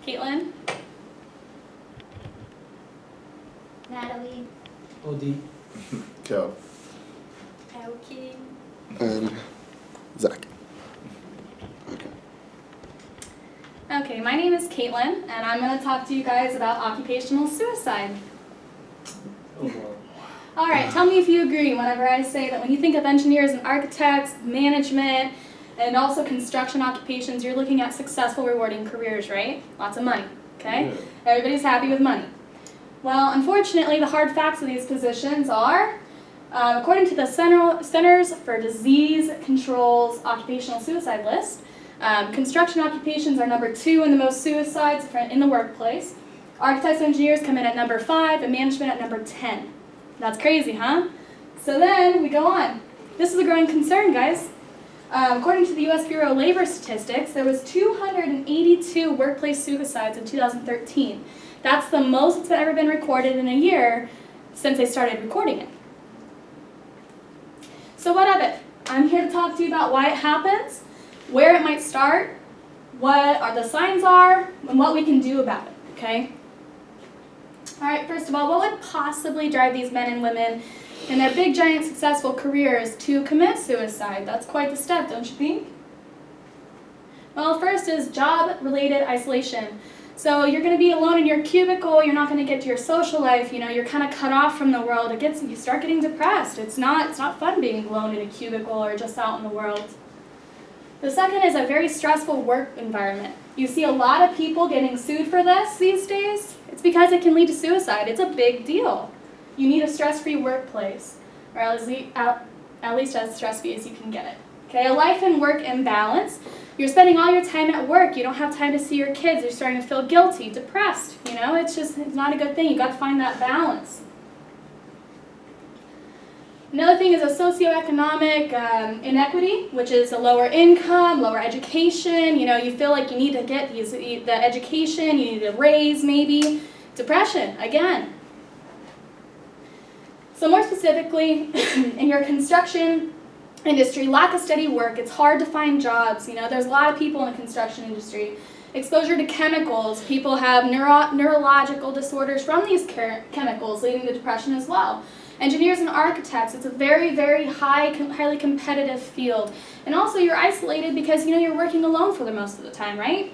Katelyn. Natalie. Odie. Kel. Elkie. And Zach. Okay. Okay, my name is Katelyn, and I'm going to talk to you guys about occupational suicide. Oh, wow. All right, tell me if you agree whenever I say that when you think of engineers and architects, management, and also construction occupations, you're looking at successful, rewarding careers, right? Lots of money, okay? Yeah. Everybody's happy with money. Well, unfortunately, the hard facts of these positions are, according to the Centers for Disease Control's occupational suicide list, construction occupations are number 2 in the most suicides in the workplace. Architects and engineers come in at number 5, and management at number 10. That's crazy, huh? So then we go on. This is a growing concern, guys. According to the U.S. Bureau of Labor Statistics, there was 282 workplace suicides in 2013. That's the most that's ever been recorded in a year since they started recording it. So what of it? I'm here to talk to you about why it happens, where it might start, what the signs are, and what we can do about it, okay? All right, first of all, what would possibly drive these men and women in their big, giant, successful careers to commit suicide? That's quite the step, don't you think? Well, first is job-related isolation. So you're going to be alone in your cubicle, you're not going to get to your social life, you're kind of cut off from the world. You start getting depressed. It's not fun being alone in a cubicle or just out in the world. The second is a very stressful work environment. You see a lot of people getting sued for this these days. It's because it can lead to suicide. It's a big deal. You need a stress-free workplace, or at least as stress-free as you can get it. Okay, a life and work imbalance. You're spending all your time at work. You don't have time to see your kids. You're starting to feel guilty, depressed. It's not a good thing. You've got to find that balance. Another thing is a socioeconomic inequity, which is a lower income, lower education. You feel like you need to get the education, you need a raise maybe. Depression, again. So more specifically, in your construction industry, lack of steady work, it's hard to find jobs. There's a lot of people in the construction industry. Exposure to chemicals, people have neurological disorders from these chemicals, leading to depression as well. Engineers and architects, it's a very, very highly competitive field. And also you're isolated because you're working alone for the most of the time, right?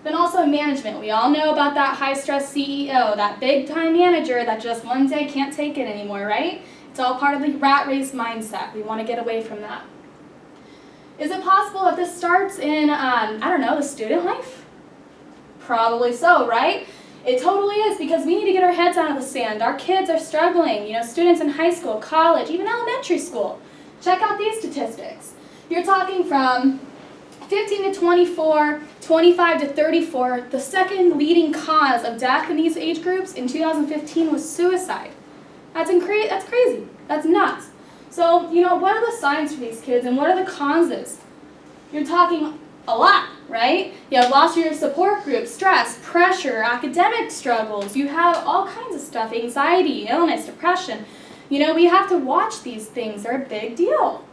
Then also management. We all know about that high-stress CEO, that big-time manager that just one day can't take it anymore, right? It's all part of the rat race mindset. We want to get away from that. Is it possible that this starts in, the student life? Probably so, right? It totally is, because we need to get our heads out of the sand. Our kids are struggling, students in high school, college, even elementary school. Check out these statistics. You're talking from 15 to 24, 25 to 34. The second leading cause of death in these age groups in 2015 was suicide. That's crazy. That's nuts. So, what are the signs for these kids and what are the causes? You're talking a lot, right? You have loss of your support group, stress, pressure, academic struggles. You have all kinds of stuff, anxiety, illness, depression. We have to watch these things. They're a big deal.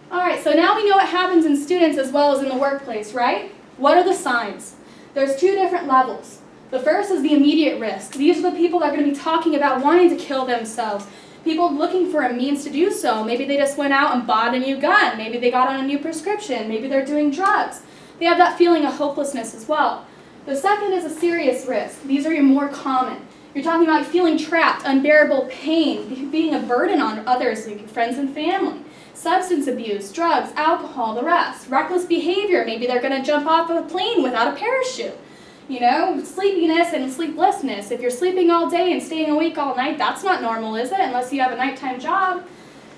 All right, so now we know what happens in students as well as in the workplace, right? What are the signs? There's 2 different levels. The first is the immediate risk. These are the people that are going to be talking about wanting to kill themselves. People looking for a means to do so. Maybe they just went out and bought a new gun. Maybe they got on a new prescription. Maybe they're doing drugs. They have that feeling of hopelessness as well. The second is a serious risk. These are your more common. You're talking about feeling trapped, unbearable pain, being a burden on others, like your friends and family. Substance abuse, drugs, alcohol, the rest. Reckless behavior. Maybe they're going to jump off of a plane without a parachute. Sleepiness and sleeplessness. If you're sleeping all day and staying awake all night, that's not normal, is it? Unless you have a nighttime job.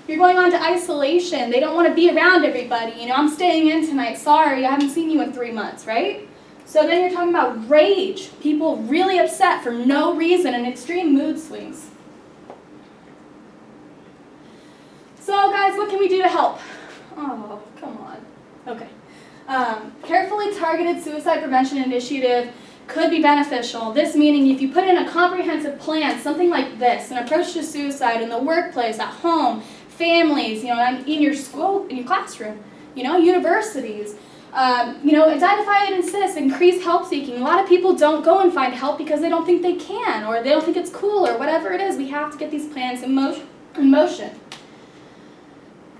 You're going on to isolation. They don't want to be around everybody. I'm staying in tonight. Sorry, I haven't seen you in 3 months, right? So then you're talking about rage. People really upset for no reason and extreme mood swings. So guys, what can we do to help? Oh, come on. Okay. Carefully targeted suicide prevention initiative could be beneficial. This meaning if you put in a comprehensive plan, something like this, an approach to suicide in the workplace, at home, families, in your school, in your classroom, universities, Identify and insist, increase help seeking. A lot of people don't go and find help because they don't think they can, or they don't think it's cool, or whatever it is. We have to get these plans in motion.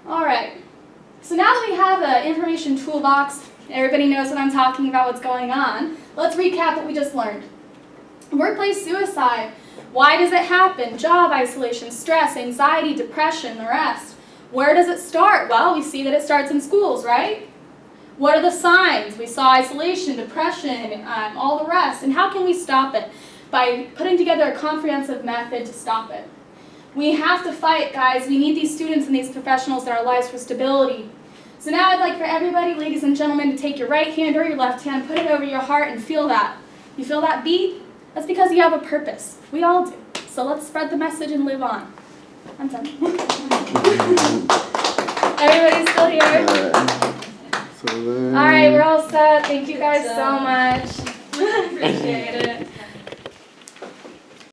All right. So now that we have an information toolbox, everybody knows what I'm talking about, what's going on. Let's recap what we just learned. Workplace suicide. Why does it happen? Job isolation, stress, anxiety, depression, the rest. Where does it start? Well, we see that it starts in schools, right? What are the signs? We saw isolation, depression, all the rest. And how can we stop it? By putting together a comprehensive method to stop it. We have to fight, guys. We need these students and these professionals in our lives for stability. So now I'd like for everybody, ladies and gentlemen, to take your right hand or your left hand, put it over your heart and feel that. You feel that beat? That's because you have a purpose. We all do. So let's spread the message and live on. I'm done. Everybody's still here? So then, All right, we're all set. Thank you guys so much. Appreciate it.